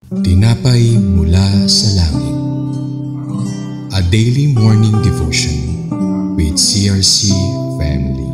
Tinapay mula sa langit. A daily morning devotion with CRC family.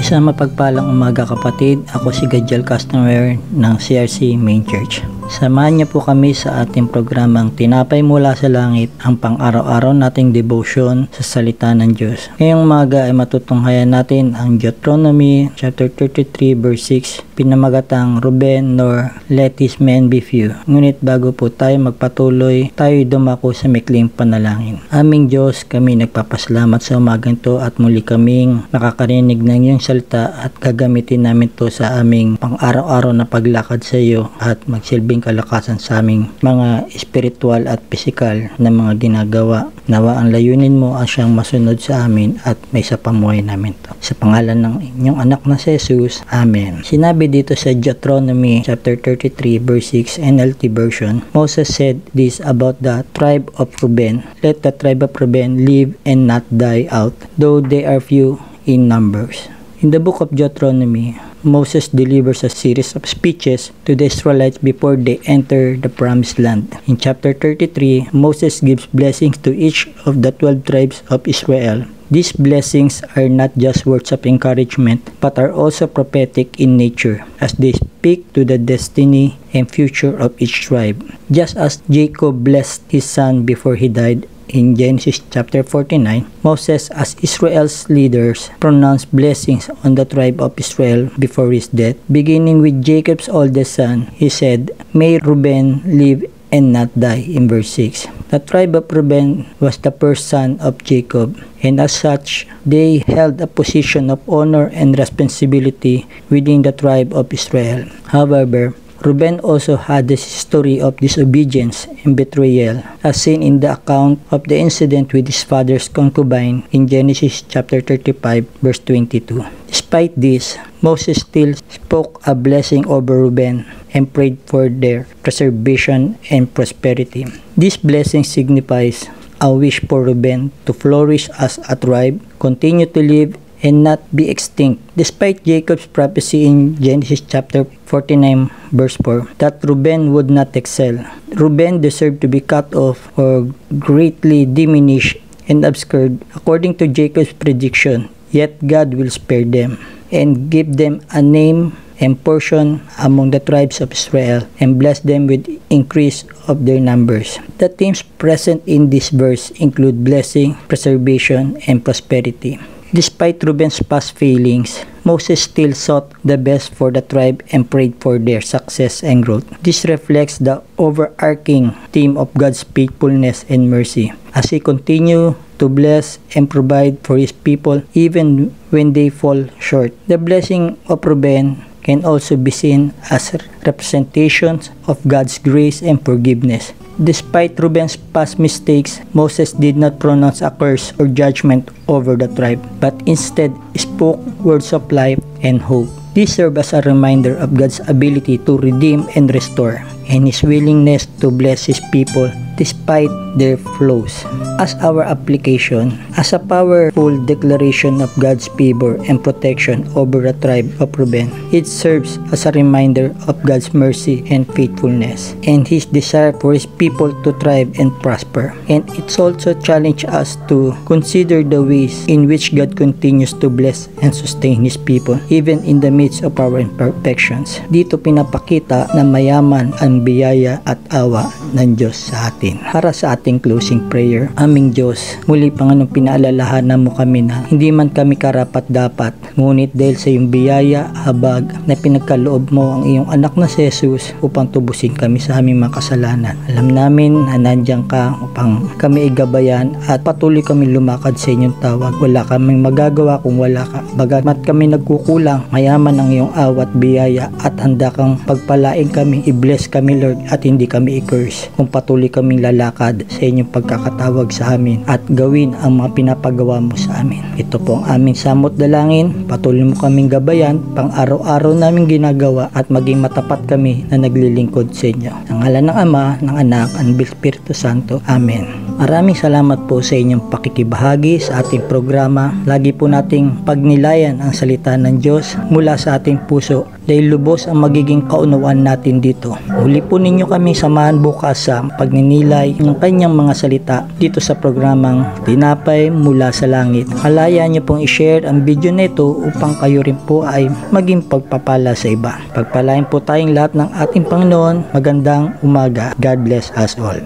Isang mapagpalang umaga kapatid, ako si Gadjal Customer ng CRC Main Church. Samahan niyo po kami sa ating programang Tinapay Mula sa Langit, ang pang-araw-araw nating devotion sa salita ng Diyos. Ngayong umaga ay matutunghayan natin ang Deuteronomy chapter 33 verse 6, pinamagatang Ruben nor let his men be few. Ngunit bago po tayo magpatuloy, tayo dumako sa mikling panalangin. Aming Diyos, kami nagpapasalamat sa umagang to at muli kaming makakarinig ng iyong salita at gagamitin namin to sa aming pang-araw-araw na paglakad sa iyo at magsilbing kalakasan sa aming mga espiritual at pisikal na mga ginagawa. Nawa ang layunin mo ang siyang masunod sa amin at may sa pamuhay namin to. Sa pangalan ng inyong anak na si Jesus. Amen. Sinabi dito sa Deuteronomy chapter 33 verse 6 NLT version, Moses said this about the tribe of Reuben, let the tribe of Reuben live and not die out, though they are few in numbers. In the book of Deuteronomy, Moses delivers a series of speeches to the Israelites before they enter the promised land. In chapter 33, Moses gives blessings to each of the 12 tribes of Israel. These blessings are not just words of encouragement, but are also prophetic in nature, as they speak to the destiny and future of each tribe. Just as Jacob blessed his son before he died, in Genesis chapter 49, Moses, as Israel's leaders, pronounced blessings on the tribe of Israel before his death. Beginning with Jacob's oldest son, he said, "May Reuben live and not die," in verse 6. The tribe of Reuben was the first son of Jacob, and as such, they held a position of honor and responsibility within the tribe of Israel. However, Reuben also had this history of disobedience and betrayal, as seen in the account of the incident with his father's concubine in Genesis chapter 35 verse 22. Despite this, Moses still spoke a blessing over Reuben and prayed for their preservation and prosperity. This blessing signifies a wish for Reuben to flourish as a tribe, continue to live, and not be extinct. Despite Jacob's prophecy in Genesis chapter 49 verse 4 that Reuben would not excel, Reuben deserved to be cut off or greatly diminished and obscured according to Jacob's prediction. Yet God will spare them and give them a name and portion among the tribes of Israel and bless them with increase of their numbers. The themes present in this verse include blessing, preservation, and prosperity. Despite Reuben's past failings, Moses still sought the best for the tribe and prayed for their success and growth. This reflects the overarching theme of God's faithfulness and mercy as He continues to bless and provide for His people even when they fall short. The blessing of Reuben can also be seen as representations of God's grace and forgiveness. Despite Reuben's past mistakes, Moses did not pronounce a curse or judgment over the tribe, but instead spoke words of life and hope. This serves as a reminder of God's ability to redeem and restore, and His willingness to bless His people despite their flaws. As our application, as a powerful declaration of God's favor and protection over the tribe of Reuben, it serves as a reminder of God's mercy and faithfulness, and His desire for His people to thrive and prosper. And it's also challenges us to consider the ways in which God continues to bless and sustain His people, even in the midst of our imperfections. Dito pinapakita na mayaman ang biyaya at awa ng Diyos sa atin. Para sa ating closing prayer, aming Diyos, muli Panginoon, pinaalalahanan mo kami na hindi man kami karapat-dapat, ngunit dahil sa iyong biyaya, habag na pinagkaloob mo ang iyong anak na si Jesus upang tubusin kami sa aming mga kasalanan. Alam namin na nandiyan ka upang kami igabayan at patuloy kami lumakad sa inyong tawag. Wala kaming magagawa kung wala ka. Bagamat kami nagkukulang, mayaman ang iyong awat biyaya at handa kang pagpalain kami, i-bless kami Lord at hindi kami i-curse kung patuloy kaming lalakad sa inyong pagkakatawag sa amin at gawin ang mga pinapagawa mo sa amin. Ito po ang aming samot dalangin. Patuloy mo kaming gabayan pang araw-araw naming ginagawa at maging matapat kami na naglilingkod sa inyo. Sa ngalan ng Ama, ng Anak, at ng Espiritu Santo. Amen. Maraming salamat po sa inyong pakikibahagi sa ating programa. Lagi po nating pagnilayan ang salita ng Diyos mula sa ating puso dahil lubos ang magiging kaunawaan natin dito. Huli po ninyo kami samahan bukas sa pagninilay ng kanyang mga salita dito sa programang Tinapay Mula sa Langit. Malaya niyo pong i-share ang video nito upang kayo rin po ay maging pagpapala sa iba. Pagpalain po tayong lahat ng ating Panginoon. Magandang umaga. God bless us all.